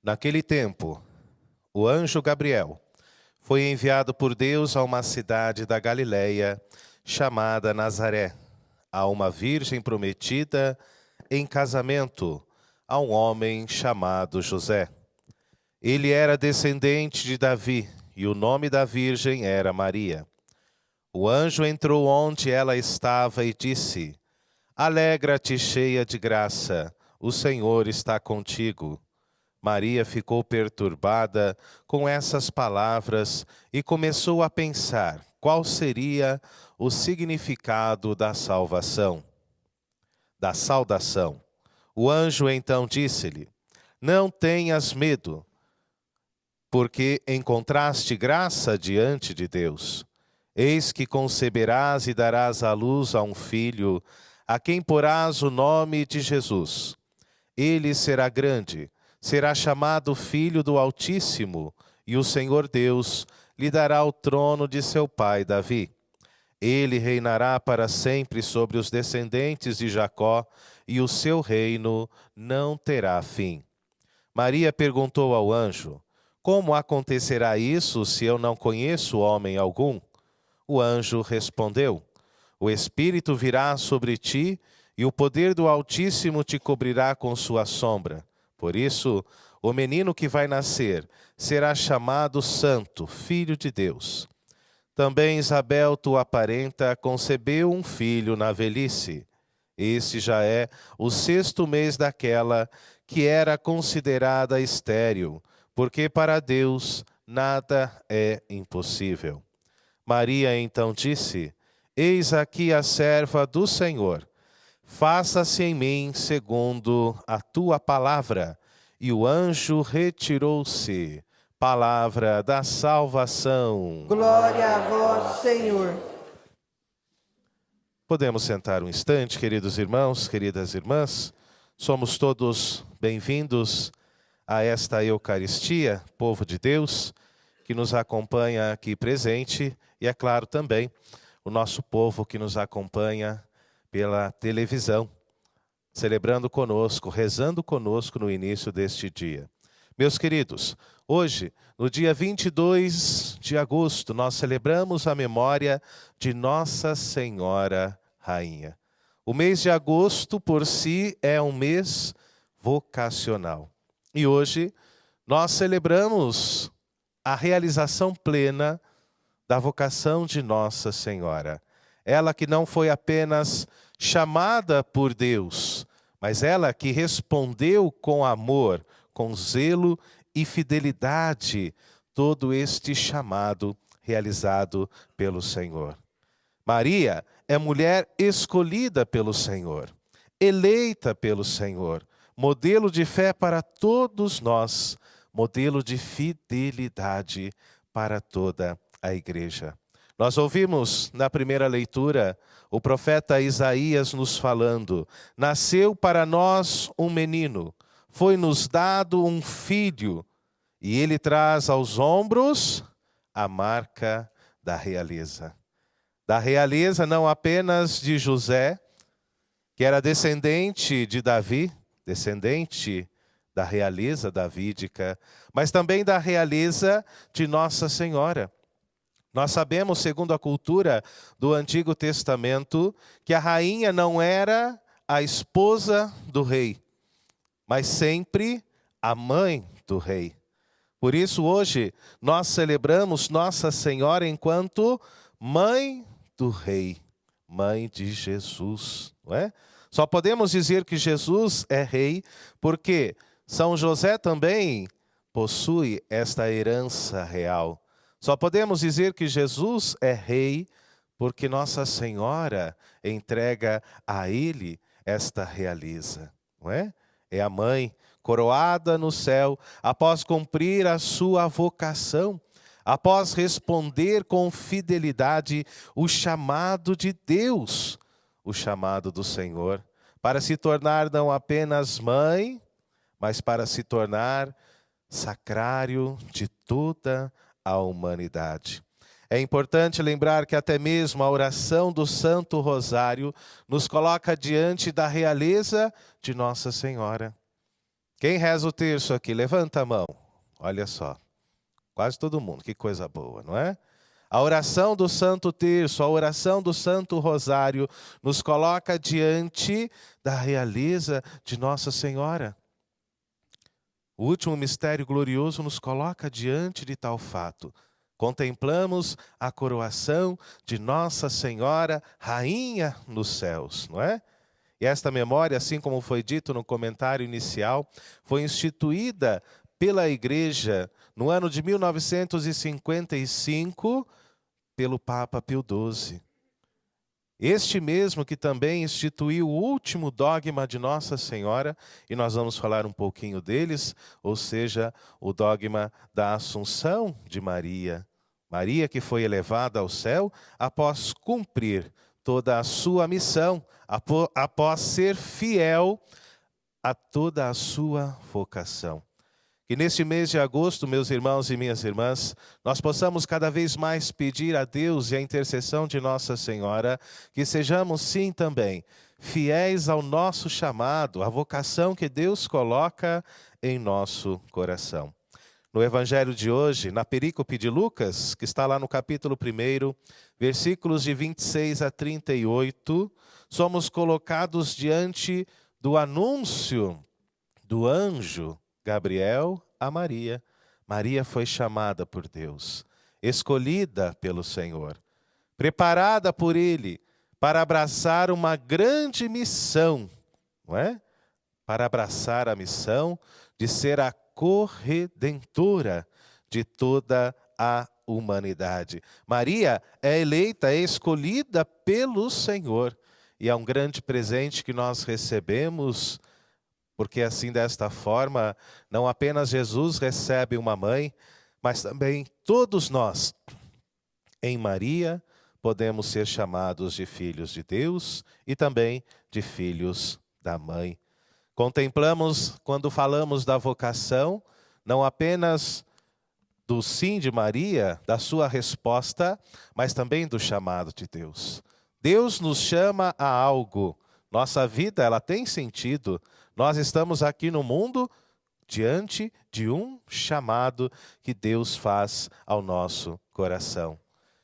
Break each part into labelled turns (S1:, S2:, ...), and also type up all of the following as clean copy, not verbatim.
S1: Naquele tempo, o anjo Gabriel foi enviado por Deus a uma cidade da Galileia chamada Nazaré, a uma virgem prometida em casamento a um homem chamado José. Ele era descendente de Davi e o nome da virgem era Maria. O anjo entrou onde ela estava e disse: Alegra-te, cheia de graça, o Senhor está contigo. Maria ficou perturbada com essas palavras e começou a pensar qual seria o significado da saudação. O anjo então disse-lhe: Não tenhas medo, porque encontraste graça diante de Deus. Eis que conceberás e darás à luz a um filho, a quem porás o nome de Jesus. Ele será grande, será chamado Filho do Altíssimo, e o Senhor Deus lhe dará o trono de seu pai Davi. Ele reinará para sempre sobre os descendentes de Jacó, e o seu reino não terá fim. Maria perguntou ao anjo: Como acontecerá isso se eu não conheço homem algum? O anjo respondeu: O Espírito virá sobre ti, e o poder do Altíssimo te cobrirá com sua sombra. Por isso, o menino que vai nascer será chamado Santo, Filho de Deus. Também Isabel, tua parenta, concebeu um filho na velhice. Este já é o 6º mês daquela que era considerada estéril, porque para Deus nada é impossível. Maria então disse: Eis aqui a serva do Senhor. Faça-se em mim segundo a tua palavra. E o anjo retirou-se. Palavra da salvação.
S2: Glória a vós, Senhor.
S1: Podemos sentar um instante, queridos irmãos, queridas irmãs. Somos todos bem-vindos a esta Eucaristia, povo de Deus, que nos acompanha aqui presente, e é claro também o nosso povo que nos acompanha pela televisão, celebrando conosco, rezando conosco no início deste dia. Meus queridos, hoje, no dia 22 de agosto, nós celebramos a memória de Nossa Senhora Rainha. O mês de agosto, por si, é um mês vocacional. E hoje, nós celebramos a realização plena da vocação de Nossa Senhora. Ela que não foi apenas chamada por Deus, mas ela que respondeu com amor, com zelo e fidelidade todo este chamado realizado pelo Senhor. Maria é mulher escolhida pelo Senhor, eleita pelo Senhor, modelo de fé para todos nós, modelo de fidelidade para toda a igreja. Nós ouvimos na primeira leitura o profeta Isaías nos falando: Nasceu para nós um menino, foi-nos dado um filho, e ele traz aos ombros a marca da realeza. Da realeza não apenas de José, que era descendente de Davi, descendente da realeza davídica, mas também da realeza de Nossa Senhora. Nós sabemos, segundo a cultura do Antigo Testamento, que a rainha não era a esposa do rei, mas sempre a mãe do rei. Por isso, hoje, nós celebramos Nossa Senhora enquanto mãe do rei, mãe de Jesus, não é? Só podemos dizer que Jesus é rei porque São José também possui esta herança real. Só podemos dizer que Jesus é rei porque Nossa Senhora entrega a ele esta realeza, não é? É a mãe coroada no céu após cumprir a sua vocação, após responder com fidelidade o chamado de Deus, o chamado do Senhor, para se tornar não apenas mãe, mas para se tornar sacrário de toda a humanidade. É importante lembrar que até mesmo a oração do Santo Rosário nos coloca diante da realeza de Nossa Senhora. Quem reza o terço aqui? Levanta a mão. Olha só, quase todo mundo, que coisa boa, não é? A oração do Santo Terço, a oração do Santo Rosário, nos coloca diante da realeza de Nossa Senhora. O último mistério glorioso nos coloca diante de tal fato. Contemplamos a coroação de Nossa Senhora, Rainha nos céus, não é? E esta memória, assim como foi dito no comentário inicial, foi instituída pela Igreja no ano de 1955 pelo Papa Pio XII. Este mesmo que também instituiu o último dogma de Nossa Senhora, e nós vamos falar um pouquinho deles, ou seja, o dogma da Assunção de Maria. Maria que foi elevada ao céu após cumprir toda a sua missão, após ser fiel a toda a sua vocação. Que neste mês de agosto, meus irmãos e minhas irmãs, nós possamos cada vez mais pedir a Deus e a intercessão de Nossa Senhora, que sejamos sim também fiéis ao nosso chamado, à vocação que Deus coloca em nosso coração. No Evangelho de hoje, na perícope de Lucas, que está lá no capítulo 1, versículos de 26 a 38, somos colocados diante do anúncio do anjo Gabriel a Maria. Maria foi chamada por Deus, escolhida pelo Senhor, preparada por Ele para abraçar uma grande missão, não é? Para abraçar a missão de ser a corredentora de toda a humanidade. Maria é eleita, é escolhida pelo Senhor, e é um grande presente que nós recebemos. Porque assim, desta forma, não apenas Jesus recebe uma mãe, mas também todos nós, em Maria, podemos ser chamados de filhos de Deus e também de filhos da mãe. Contemplamos, quando falamos da vocação, não apenas do sim de Maria, da sua resposta, mas também do chamado de Deus. Deus nos chama a algo. Nossa vida, ela tem sentido. Nós estamos aqui no mundo diante de um chamado que Deus faz ao nosso coração.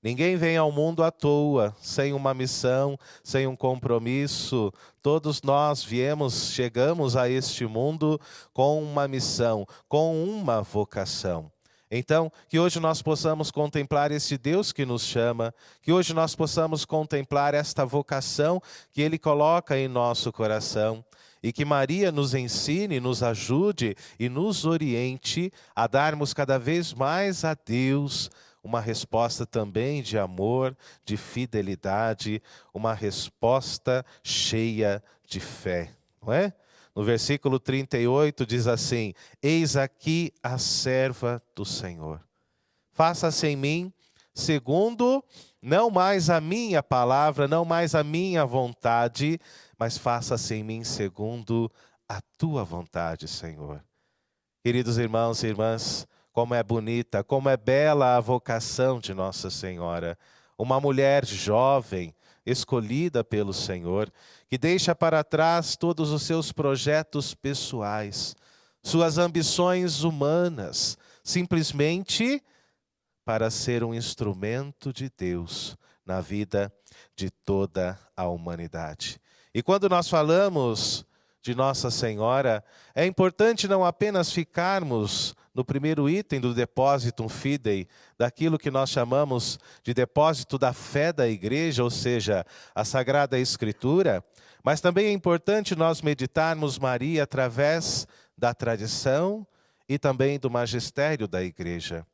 S1: Ninguém vem ao mundo à toa, sem uma missão, sem um compromisso. Todos nós chegamos a este mundo com uma missão, com uma vocação. Então, que hoje nós possamos contemplar esse Deus que nos chama, que hoje nós possamos contemplar esta vocação que Ele coloca em nosso coração, e que Maria nos ensine, nos ajude e nos oriente a darmos cada vez mais a Deus uma resposta também de amor, de fidelidade, uma resposta cheia de fé, não é? No versículo 38 diz assim: eis aqui a serva do Senhor. Faça-se em mim segundo não mais a minha palavra, não mais a minha vontade, mas faça-se em mim segundo a tua vontade, Senhor. Queridos irmãos e irmãs, como é bonita, como é bela a vocação de Nossa Senhora. Uma mulher jovem, escolhida pelo Senhor, que deixa para trás todos os seus projetos pessoais, suas ambições humanas, simplesmente para ser um instrumento de Deus na vida de toda a humanidade. E quando nós falamos de Nossa Senhora, é importante não apenas ficarmos no primeiro item do Depositum Fidei, daquilo que nós chamamos de depósito da fé da Igreja, ou seja, a Sagrada Escritura, mas também é importante nós meditarmos Maria através da tradição e também do magistério da Igreja.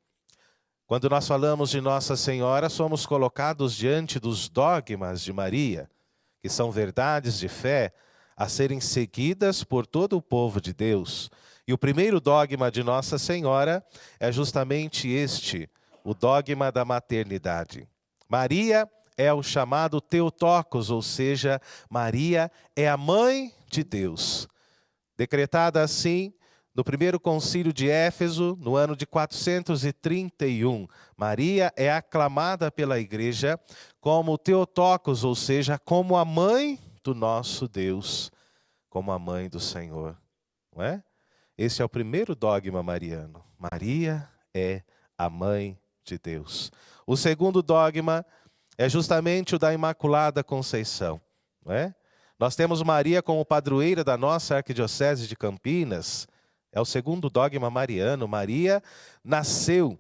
S1: Quando nós falamos de Nossa Senhora, somos colocados diante dos dogmas de Maria, que são verdades de fé a serem seguidas por todo o povo de Deus. E o primeiro dogma de Nossa Senhora é justamente este, o dogma da maternidade. Maria é o chamado Theotokos, ou seja, Maria é a mãe de Deus. Decretada assim no primeiro concílio de Éfeso, no ano de 431, Maria é aclamada pela Igreja como Theotokos, ou seja, como a mãe do nosso Deus, como a mãe do Senhor, não é? Esse é o primeiro dogma mariano. Maria é a mãe de Deus. O segundo dogma é justamente o da Imaculada Conceição, não é? Nós temos Maria como padroeira da nossa Arquidiocese de Campinas. É o segundo dogma mariano. Maria nasceu,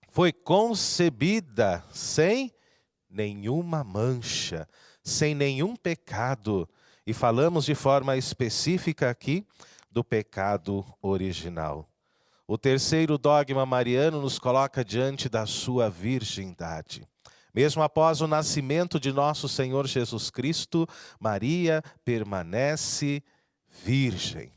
S1: foi concebida sem nenhuma mancha, sem nenhum pecado. E falamos de forma específica aqui do pecado original. O terceiro dogma mariano nos coloca diante da sua virgindade. Mesmo após o nascimento de nosso Senhor Jesus Cristo, Maria permanece virgem,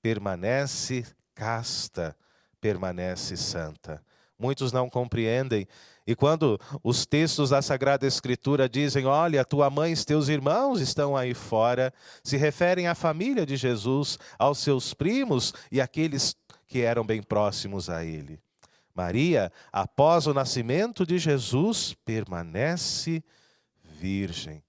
S1: permanece casta, permanece santa. Muitos não compreendem, e quando os textos da Sagrada Escritura dizem, olha, tua mãe e teus irmãos estão aí fora, se referem à família de Jesus, aos seus primos e àqueles que eram bem próximos a ele. Maria, após o nascimento de Jesus, permanece virgem.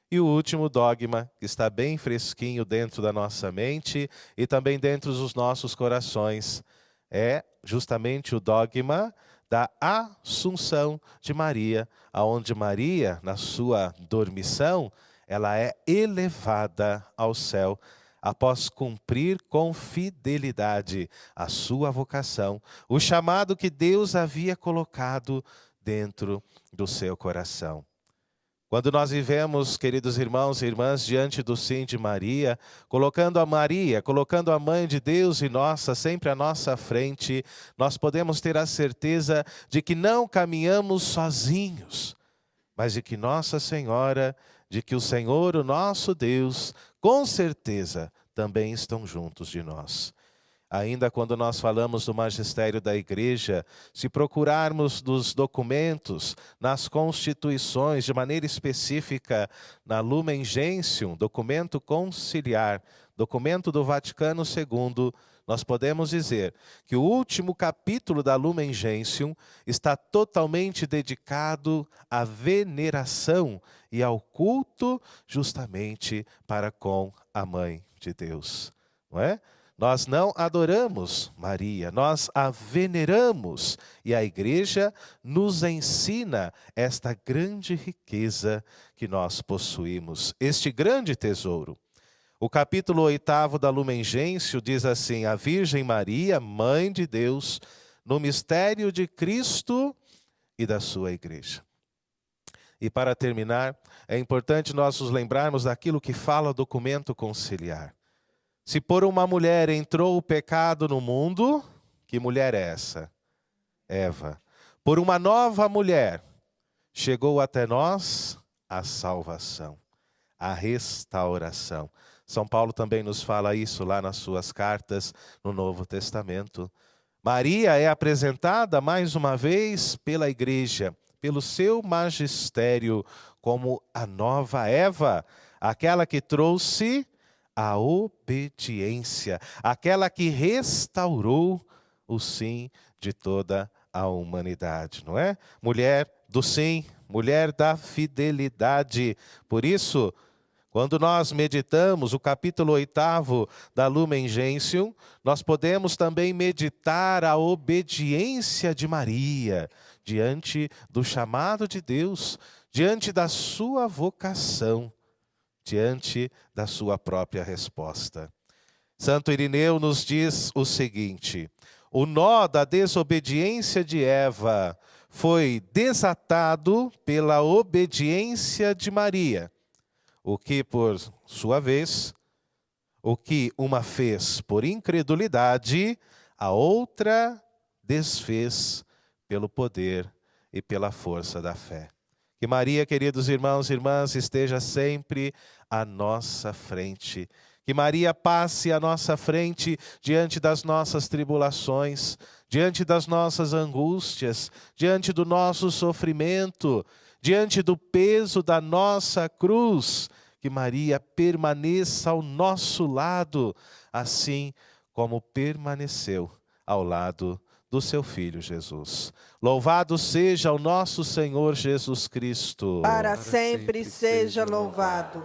S1: E o último dogma, que está bem fresquinho dentro da nossa mente e também dentro dos nossos corações, é justamente o dogma da Assunção de Maria, aonde Maria, na sua dormição, ela é elevada ao céu, após cumprir com fidelidade a sua vocação, o chamado que Deus havia colocado dentro do seu coração. Quando nós vivemos, queridos irmãos e irmãs, diante do sim de Maria, colocando a Maria, colocando a Mãe de Deus e nossa, sempre à nossa frente, nós podemos ter a certeza de que não caminhamos sozinhos, mas de que Nossa Senhora, de que o Senhor, o nosso Deus, com certeza também estão juntos de nós. Ainda quando nós falamos do magistério da igreja, se procurarmos nos documentos, nas constituições, de maneira específica, na Lumen Gentium, documento conciliar, documento do Vaticano II, nós podemos dizer que o último capítulo da Lumen Gentium está totalmente dedicado à veneração e ao culto justamente para com a Mãe de Deus, não é? Nós não adoramos Maria, nós a veneramos. E a igreja nos ensina esta grande riqueza que nós possuímos, este grande tesouro. O capítulo 8º da Lumen Gentium diz assim, a Virgem Maria, Mãe de Deus, no mistério de Cristo e da sua igreja. E para terminar, é importante nós nos lembrarmos daquilo que fala o documento conciliar. Se por uma mulher entrou o pecado no mundo, que mulher é essa? Eva. Por uma nova mulher, chegou até nós a salvação, a restauração. São Paulo também nos fala isso lá nas suas cartas no Novo Testamento. Maria é apresentada mais uma vez pela igreja, pelo seu magistério, como a nova Eva, aquela que trouxe a obediência, aquela que restaurou o sim de toda a humanidade, não é? Mulher do sim, mulher da fidelidade. Por isso, quando nós meditamos o capítulo 8º da Lumen Gentium, nós podemos também meditar a obediência de Maria diante do chamado de Deus, diante da sua vocação, diante da sua própria resposta. Santo Irineu nos diz o seguinte, o nó da desobediência de Eva foi desatado pela obediência de Maria, o que, por sua vez, o que uma fez por incredulidade, a outra desfez pelo poder e pela força da fé. Que Maria, queridos irmãos e irmãs, esteja sempre à nossa frente. Que Maria passe à nossa frente diante das nossas tribulações, diante das nossas angústias, diante do nosso sofrimento, diante do peso da nossa cruz. Que Maria permaneça ao nosso lado, assim como permaneceu ao lado do seu Filho Jesus. Louvado seja o nosso Senhor Jesus Cristo.
S2: Para sempre seja louvado.